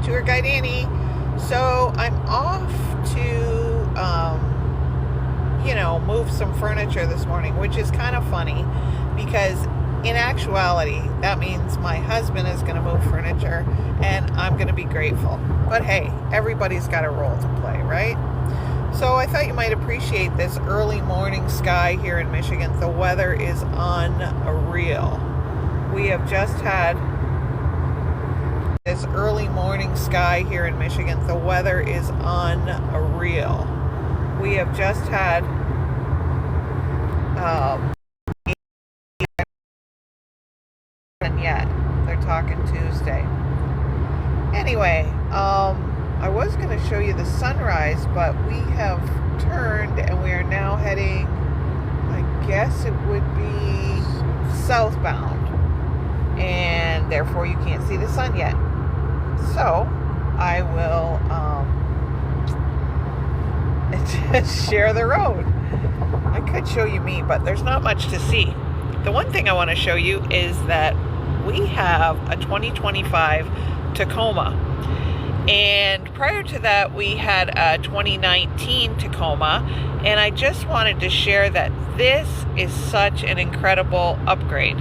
Tour guide Annie. So I'm off to, move some furniture this morning, which is kind of funny because in actuality, that means my husband is going to move furniture and I'm going to be grateful. But hey, everybody's got a role to play, right? So I thought you might appreciate this early morning sky here in Michigan. The weather is unreal. We have just had this early morning sky here in Michigan. The weather is unreal. We have just had and yet they're talking Tuesday. Anyway, I was going to show you the sunrise, but we have turned and we are now heading, I guess it would be southbound, and therefore you can't see the sun yet. So I will just share the road. I could show you me, but there's not much to see. The one thing I want to show you is that we have a 2025 Tacoma, and prior to that we had a 2019 Tacoma, and I just wanted to share that this is such an incredible upgrade.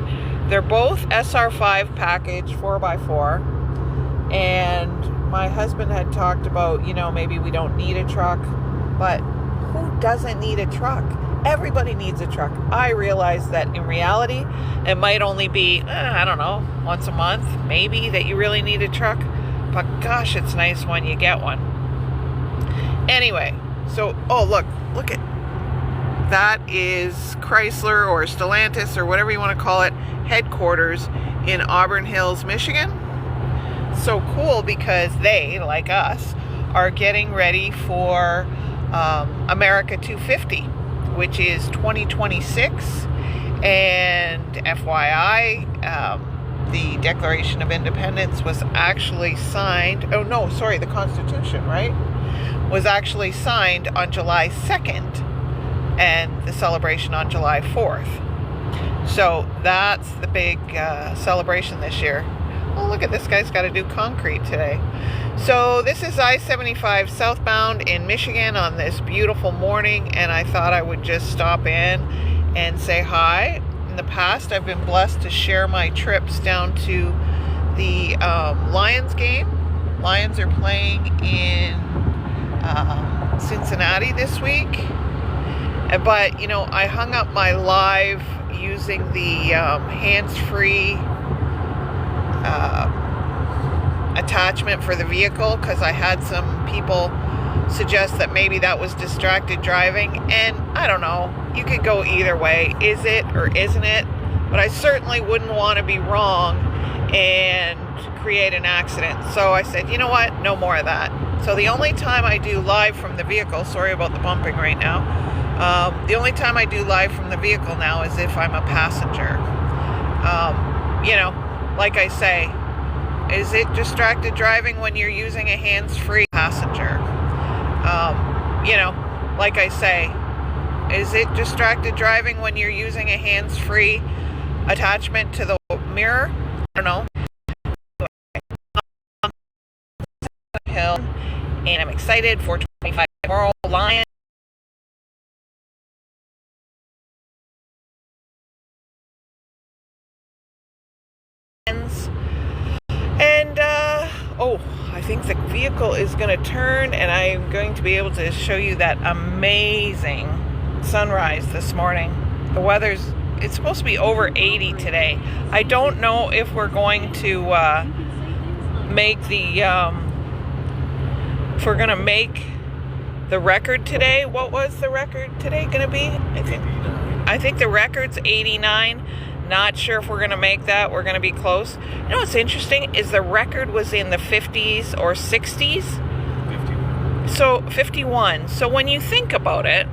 They're both SR5 package 4x4, and my husband had talked about, maybe we don't need a truck, but who doesn't need a truck? Everybody needs a truck. I realize that in reality, it might only be, I don't know, once a month, maybe, that you really need a truck. But gosh, it's nice when you get one. Anyway, so, look at, that is Chrysler or Stellantis or whatever you want to call it, headquarters in Auburn Hills, Michigan. So cool because they, like us, are getting ready for America 250, which is 2026, and FYI, the Declaration of Independence was actually signed, the Constitution, right, was actually signed on July 2nd, and the celebration on July 4th. So that's the big celebration this year. Oh, look at this guy's got to do concrete today. So this is I-75 southbound in Michigan on this beautiful morning, and I thought I would just stop in and say hi. In the past, I've been blessed to share my trips down to the Lions game. Lions are playing in Cincinnati this week. But, I hung up my live using the hands-free attachment for the vehicle because I had some people suggest that maybe that was distracted driving, and I don't know, you could go either way. Is it or isn't it? But I certainly wouldn't want to be wrong and create an accident. So I said, you know what, no more of that. So the only time I do live from the vehicle, sorry about the bumping right now, the only time I do live from the vehicle now is if I'm a passenger. Like I say, is it distracted driving when you're using a hands-free passenger? Like I say, is it distracted driving when you're using a hands-free attachment to the mirror? I don't know. Hill, and I'm excited for 25 tomorrow. Lions. And I think the vehicle is going to turn, and I'm going to be able to show you that amazing sunrise this morning. The it's supposed to be over 80 today. I don't know if we're going to make if we're going to make the record today. What was the record today going to be? I think the record's 89. Not sure if we're going to make that. We're going to be close. You know what's interesting is the record was in the 50s or 60s. 51. So 51. So when you think about it,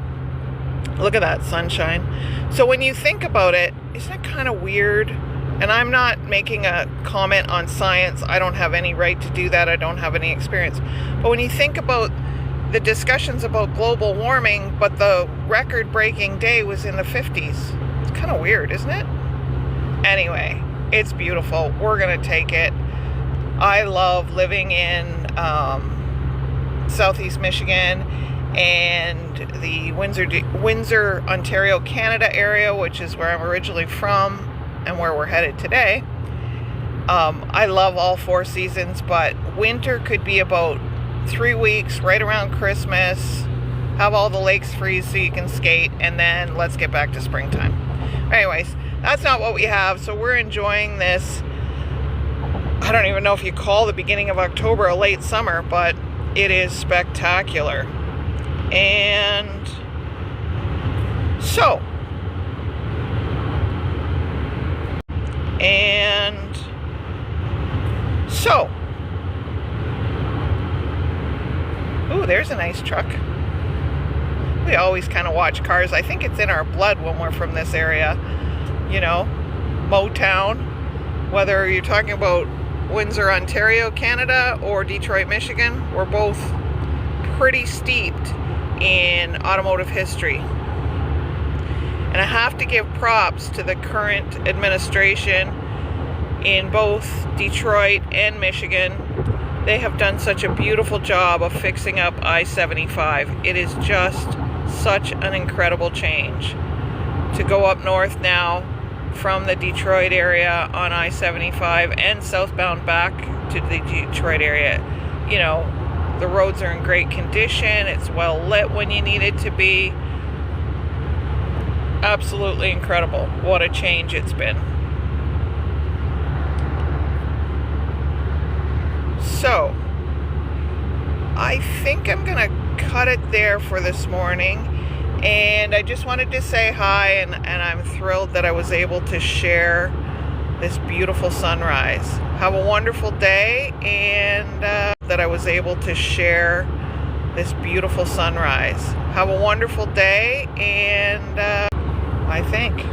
look at that sunshine. So when you think about it, isn't it kind of weird? And I'm not making a comment on science. I don't have any right to do that. I don't have any experience. But when you think about the discussions about global warming, but the record-breaking day was in the 50s, it's kind of weird, isn't it? Anyway, it's beautiful. We're going to take it. I love living in Southeast Michigan and the Windsor, Ontario, Canada area, which is where I'm originally from and where we're headed today. I love all 4 seasons, but winter could be about 3 weeks, right around Christmas, have all the lakes freeze so you can skate, and then let's get back to springtime. Anyways, that's not what we have, so we're enjoying this. I don't even know if you call the beginning of October a late summer, but it is spectacular. And so, ooh, there's a nice truck. We always kind of watch cars. I think it's in our blood when we're from this area. You know, Motown, whether you're talking about Windsor, Ontario, Canada, or Detroit, Michigan, we're both pretty steeped in automotive history. And I have to give props to the current administration in both Detroit and Michigan. They have done such a beautiful job of fixing up I-75. It is just such an incredible change to go up north now from the Detroit area on I-75 and southbound back to the Detroit area. You know, the roads are in great condition. It's well lit when you need it to be. Absolutely incredible. What a change it's been. So, I think I'm going to cut it there for this morning. And I just wanted to say hi, and I'm thrilled that I was able to share this beautiful sunrise. Have a wonderful day, and that I was able to share this beautiful sunrise. Have a wonderful day, and I think